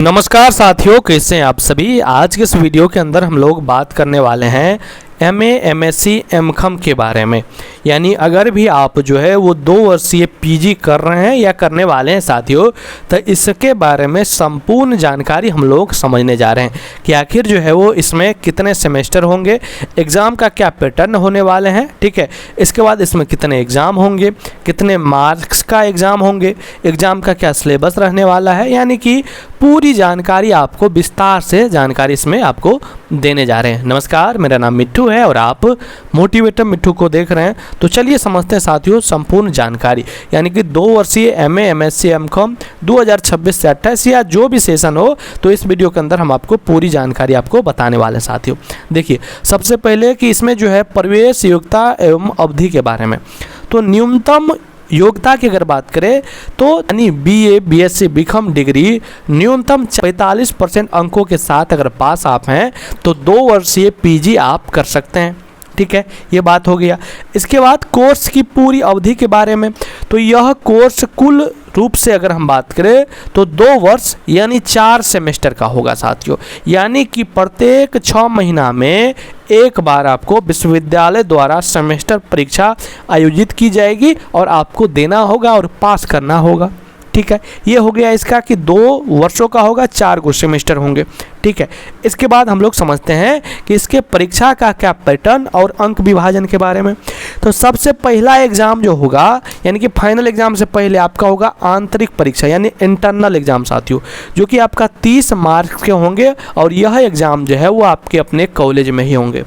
नमस्कार साथियों, कैसे हैं आप सभी। आज के इस वीडियो के अंदर हम लोग बात करने वाले हैं MA MSc M.Com के बारे में। यानी अगर भी आप जो है वो 2 वर्षीय PG कर रहे हैं या करने वाले हैं साथियों, तो इसके बारे में संपूर्ण जानकारी हम लोग समझने जा रहे हैं कि आखिर जो है वो इसमें कितने सेमेस्टर होंगे, एग्ज़ाम का क्या पैटर्न होने वाले हैं, ठीक है। इसके बाद इसमें कितने एग्ज़ाम होंगे, कितने मार्क्स का एग्ज़ाम होंगे, एग्ज़ाम का क्या सिलेबस रहने वाला है, यानी कि पूरी जानकारी आपको विस्तार से जानकारी इसमें आपको देने जा रहे हैं। नमस्कार, मेरा नाम मिट्टू है और आप मोटिवेटर मिट्टू को देख रहे हैं। तो चलिए समझते हैं साथियों संपूर्ण जानकारी, यानी कि 2 वर्षीय MA MSc M.Com 2026 से 28 या जो भी सेशन हो, तो इस वीडियो के अंदर हम आपको पूरी जानकारी आपको बताने वाले हैं साथियों। देखिए, सबसे पहले कि इसमें जो है प्रवेश योग्यता एवं अवधि के बारे में, तो न्यूनतम योग्यता की अगर बात करें तो यानी BA BSc BCom डिग्री न्यूनतम 45% अंकों के साथ अगर पास आप हैं तो 2 वर्षीय PG आप कर सकते हैं, ठीक है। ये बात हो गया। इसके बाद कोर्स की पूरी अवधि के बारे में, तो यह कोर्स कुल रूप से अगर हम बात करें तो 2 वर्ष यानी 4 सेमेस्टर का होगा साथियों। यानी कि प्रत्येक 6 महीना में एक बार आपको विश्वविद्यालय द्वारा सेमेस्टर परीक्षा आयोजित की जाएगी और आपको देना होगा और पास करना होगा, ठीक है। ये हो गया इसका कि 2 वर्षों का होगा, 4 गो सेमेस्टर होंगे, ठीक है। इसके बाद हम लोग समझते हैं कि इसके परीक्षा का क्या पैटर्न और अंक विभाजन के बारे में। तो सबसे पहला एग्ज़ाम जो होगा, यानी कि फाइनल एग्ज़ाम से पहले आपका होगा आंतरिक परीक्षा यानी इंटरनल एग्ज़ाम साथियों, जो कि आपका 30 मार्क्स के होंगे और यह एग्ज़ाम जो है वो आपके अपने कॉलेज में ही होंगे,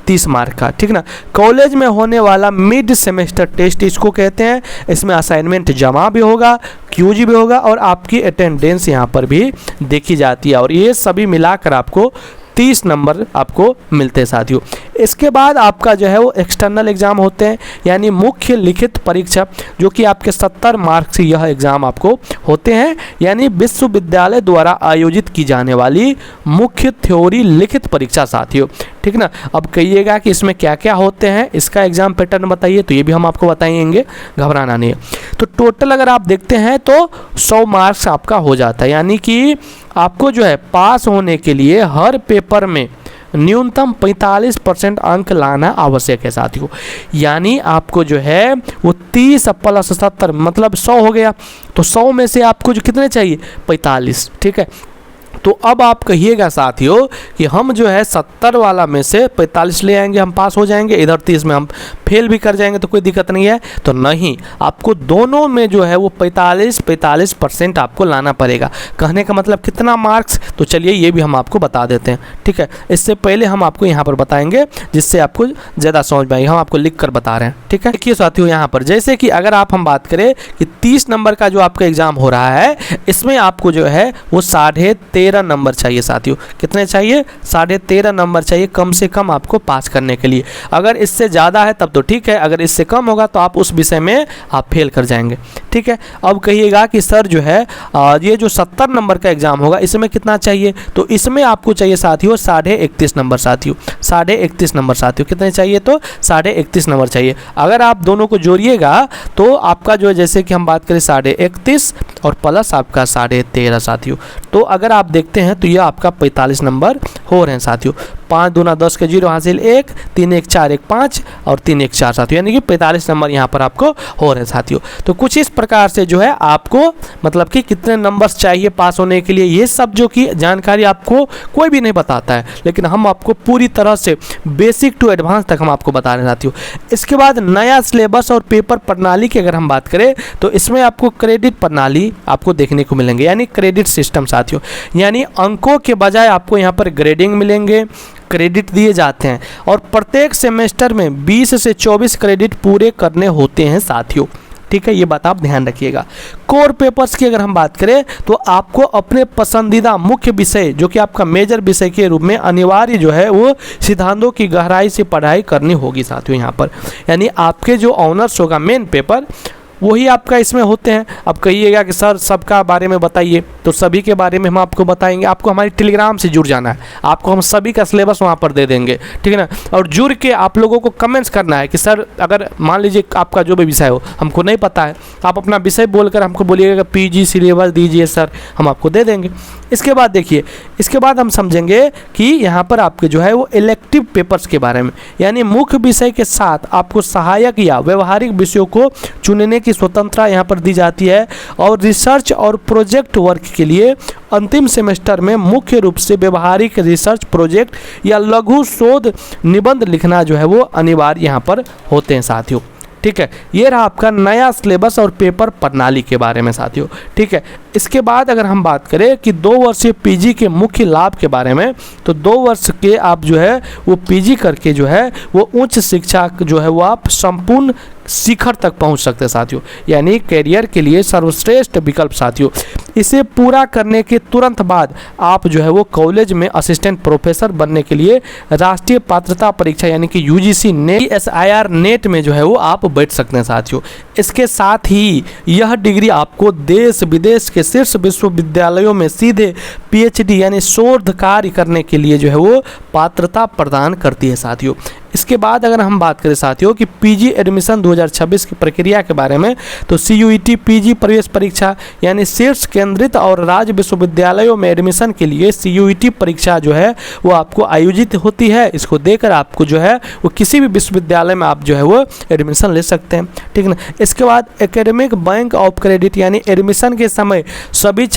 30 मार्क का, ठीक ना। कॉलेज में होने वाला मिड सेमेस्टर टेस्ट इसको कहते हैं। इसमें असाइनमेंट जमा भी होगा, QG भी होगा और आपकी अटेंडेंस यहाँ पर भी देखी जाती है और ये सभी मिलाकर आपको 30 नंबर आपको मिलते हैं साथियों। इसके बाद आपका जो है वो एक्सटर्नल एग्ज़ाम होते हैं, यानी मुख्य लिखित परीक्षा, जो कि आपके 70 मार्क्स से यह एग्ज़ाम आपको होते हैं, यानी विश्वविद्यालय द्वारा आयोजित की जाने वाली मुख्य थ्योरी लिखित परीक्षा साथियों, ठीक ना। अब कहिएगा कि इसमें क्या क्या होते हैं, इसका एग्ज़ाम पैटर्न बताइए, तो ये भी हम आपको बताएंगे, घबराना नहीं है। तो टोटल अगर आप देखते हैं तो 100 मार्क्स आपका हो जाता है, यानी कि आपको जो है पास होने के लिए हर पेपर में न्यूनतम 45% अंक लाना आवश्यक है साथियों। यानी आपको जो है वो 30 + 70 मतलब 100 हो गया, तो 100 में से आपको जो कितने चाहिए, 45, ठीक है। तो अब आप कहिएगा साथियों कि हम जो है 70 वाला में से 45 ले आएंगे, हम पास हो जाएंगे, इधर 30 में हम फेल भी कर जाएंगे तो कोई दिक्कत नहीं है। तो नहीं, आपको दोनों में जो है वो 45% आपको लाना पड़ेगा। कहने का मतलब कितना मार्क्स, तो चलिए ये भी हम आपको बता देते हैं, ठीक है। इससे पहले हम आपको यहाँ पर बताएंगे जिससे आपको ज़्यादा समझ में आएगी, हम आपको लिख कर बता रहे हैं, ठीक है। देखिए साथियों, यहाँ पर जैसे कि अगर हम बात करें कि 30 नंबर का जो आपका एग्ज़ाम हो रहा है, इसमें आपको जो है वो 13.5 नंबर चाहिए साथियों। कितने चाहिए, 13.5 नंबर चाहिए कम से कम आपको पास करने के लिए। अगर इससे ज़्यादा है तब तो ठीक है, अगर इससे कम होगा तो आप उस विषय में आप फेल कर जाएंगे, ठीक है। अब कहिएगा कि सर जो है ये जो 70 नंबर का एग्ज़ाम होगा इसमें कितना चाहिए, तो इसमें आपको चाहिए साथियों 31.5 नंबर साथियों, 31.5 नंबर साथियों। कितने चाहिए, तो 31.5 नंबर चाहिए। अगर आप दोनों को जोड़िएगा तो आपका जो जैसे कि हम बात करें 31.5 और प्लस आपका 13.5 साथियों, तो अगर आप देखते हैं तो यह आपका 45 नंबर हो रहे हैं साथियों। 5 दूना 10 के 0 हासिल 1, 3 1 4 1 5 और 3 1 4 साथियों, यानी कि 45 नंबर यहाँ पर आपको हो रहे हैं साथियों। तो कुछ इस प्रकार से जो है आपको मतलब कि कितने नंबर्स चाहिए पास होने के लिए, ये सब जो कि जानकारी आपको कोई भी नहीं बताता है, लेकिन हम आपको पूरी तरह से बेसिक टू एडवांस तक हम आपको बता रहे हैं साथियों। इसके बाद नया सिलेबस और पेपर प्रणाली की अगर हम बात करें तो इसमें आपको क्रेडिट प्रणाली आपको देखने को मिलेंगे, यानी क्रेडिट सिस्टम साथियों, यानी अंकों के बजाय आपको यहाँ पर ग्रेडिंग मिलेंगे, क्रेडिट दिए जाते हैं और प्रत्येक सेमेस्टर में 20 से 24 क्रेडिट पूरे करने होते हैं साथियों, ठीक है। ये बात आप ध्यान रखिएगा। कोर पेपर्स की अगर हम बात करें तो आपको अपने पसंदीदा मुख्य विषय जो कि आपका मेजर विषय के रूप में अनिवार्य जो है वो सिद्धांतों की गहराई से पढ़ाई करनी होगी साथियों यहाँ पर, यानी आपके जो ऑनर्स होगा मेन पेपर वही आपका इसमें होते हैं। अब कहिएगा कि सर सबका बारे में बताइए, तो सभी के बारे में हम आपको बताएंगे। आपको हमारी टेलीग्राम से जुड़ जाना है, आपको हम सभी का सिलेबस वहाँ पर दे देंगे, ठीक है ना। और जुड़ के आप लोगों को कमेंट्स करना है कि सर अगर मान लीजिए आपका जो भी विषय हो हमको नहीं पता है, आप अपना विषय बोलकर हमको बोलिएगा पीजी सिलेबस दीजिए सर, हम आपको दे देंगे। इसके बाद देखिए, इसके बाद हम समझेंगे कि यहाँ पर आपके जो है वो इलेक्टिव पेपर्स के बारे में, यानी मुख्य विषय के साथ आपको सहायक या व्यवहारिक विषयों को चुनने की स्वतंत्रता यहाँ पर दी जाती है। और रिसर्च और प्रोजेक्ट वर्क के लिए अंतिम सेमेस्टर में मुख्य रूप से व्यवहारिक रिसर्च प्रोजेक्ट या लघु शोध निबंध लिखना जो है वो अनिवार्य यहाँ पर होते हैं साथियों, ठीक है। ये रहा आपका नया सिलेबस और पेपर प्रणाली के बारे में साथियों, ठीक है। इसके बाद अगर हम बात करें कि 2 वर्षीय पीजी के मुख्य लाभ के बारे में, तो 2 वर्ष के आप जो है वो पीजी करके जो है वो उच्च शिक्षा जो है वो आप संपूर्ण शिखर तक पहुंच सकते हैं साथियों, यानी करियर के लिए सर्वश्रेष्ठ विकल्प साथियों। इसे पूरा करने के तुरंत बाद आप जो है वो कॉलेज में असिस्टेंट प्रोफेसर बनने के लिए राष्ट्रीय पात्रता परीक्षा यानी कि यूजीसी नेट SIR नेट में जो है वो आप बैठ सकते हैं साथियों। इसके साथ ही यह डिग्री आपको देश विदेश के शीर्ष विश्वविद्यालयों में सीधे PhD यानी शोध कार्य करने के लिए जो है वो पात्रता प्रदान करती है साथियों। इसके बाद अगर हम बात करें साथियों कि पीजी एडमिशन 2026 की प्रक्रिया के बारे में, तो CUET पीजी प्रवेश परीक्षा यानी शीर्ष केंद्रित और राज्य विश्वविद्यालयों में एडमिशन के लिए CUET परीक्षा जो है वो आपको आयोजित होती है। इसको देकर आपको जो है वो किसी भी विश्वविद्यालय में आप जो है वो एडमिशन ले सकते हैं, ठीक है ना। इसके बाद एकेडमिक बैंक ऑफ क्रेडिट यानी एडमिशन के समय सभी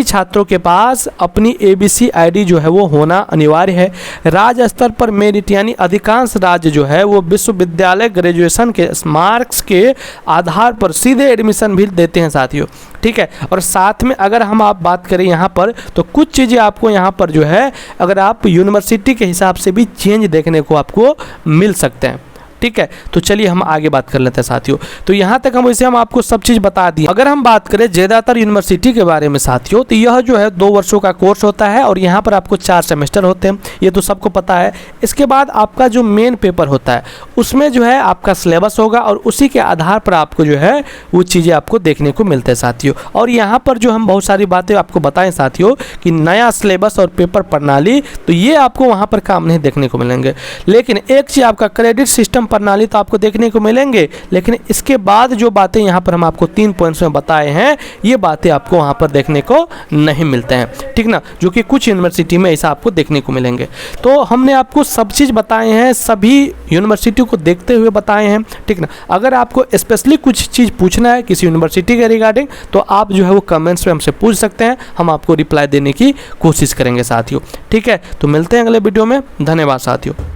छात्रों के पास अपनी ABC ID जो है वो होना अनिवार्य है। राज्य स्तर पर मेरिट यानी अधिकांश राज्य जो है वो विश्वविद्यालय ग्रेजुएशन के मार्क्स के आधार पर सीधे एडमिशन भी देते हैं साथियों, ठीक है। और साथ में अगर हम आप बात करें यहाँ पर, तो कुछ चीज़ें आपको यहाँ पर जो है अगर आप यूनिवर्सिटी के हिसाब से भी चेंज देखने को आपको मिल सकते हैं, ठीक है। तो चलिए हम आगे बात कर लेते हैं साथियों। तो यहाँ तक हम आपको सब चीज़ बता दिए। अगर हम बात करें ज़्यादातर यूनिवर्सिटी के बारे में साथियों, तो यह जो है 2 वर्षों का कोर्स होता है और यहाँ पर आपको 4 सेमेस्टर होते हैं, ये तो सबको पता है। इसके बाद आपका जो मेन पेपर होता है उसमें जो है आपका सिलेबस होगा और उसी के आधार पर आपको जो है वो चीज़ें आपको देखने को मिलते हैं साथियों। और यहाँ पर जो हम बहुत सारी बातें आपको बताएं साथियों कि नया सिलेबस और पेपर प्रणाली, तो ये आपको वहाँ पर काम नहीं देखने को मिलेंगे। लेकिन एक चीज़ आपका क्रेडिट सिस्टम प्रणाली तो आपको देखने को मिलेंगे, लेकिन इसके बाद जो बातें यहाँ पर हम आपको 3 पॉइंट्स में बताए हैं, ये बातें आपको वहाँ पर देखने को नहीं मिलते हैं, ठीक ना, जो कि कुछ यूनिवर्सिटी में ऐसा आपको देखने को मिलेंगे। तो हमने आपको सब चीज़ बताए हैं, सभी यूनिवर्सिटी को देखते हुए बताए हैं, ठीक ना। अगर आपको स्पेशली कुछ चीज़ पूछना है किसी यूनिवर्सिटी के रिगार्डिंग, तो आप जो है वो कमेंट्स में हमसे पूछ सकते हैं, हम आपको रिप्लाई देने की कोशिश करेंगे साथियों, ठीक है। तो मिलते हैं अगले वीडियो में, धन्यवाद साथियों।